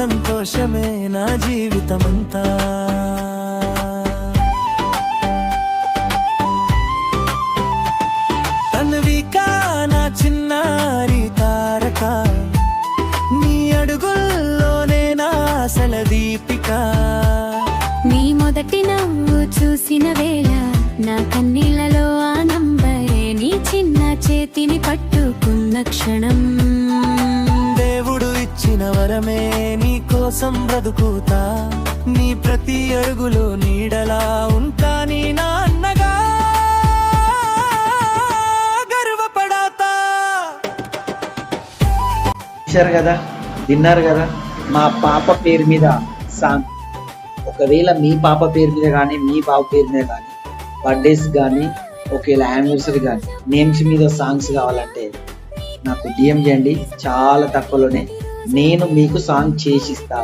సంతోషమే నా జీవితమంతా. తన్వికా నా చిన్నారి తారక, నీ అడుగుల్లోనే నా ఆశల దీపిక. నీ మొదటి నవ్వు చూసిన వేళ నా కన్నీళ్లలో ఆనంబరే, నీ చిన్న చేతిని పట్టుకున్న క్షణం. దేవుడు ఇచ్చిన వరమే నీ కోసం బ్రతుకుతా, నీ ప్రతి అడుగులో నీడలా ఉంటా, నీ నా అన్నగా గర్వపడతా. చూశారు కదా, విన్నారు కదా మా పాప పేరు మీద సాంగ్. ఒకవేళ మీ పాప పేరు మీద కానీ మీ బాబు పేరు మీద కానీ బర్త్డేస్ కానీ ఒకవేళ యానివర్సరీ కానీ నేమ్స్ మీద సాంగ్స్ కావాలంటే నాకు డిఎం చేయండి, చాలా తక్కువలోనే నేను మీకు సాంగ్ చేసిస్తా.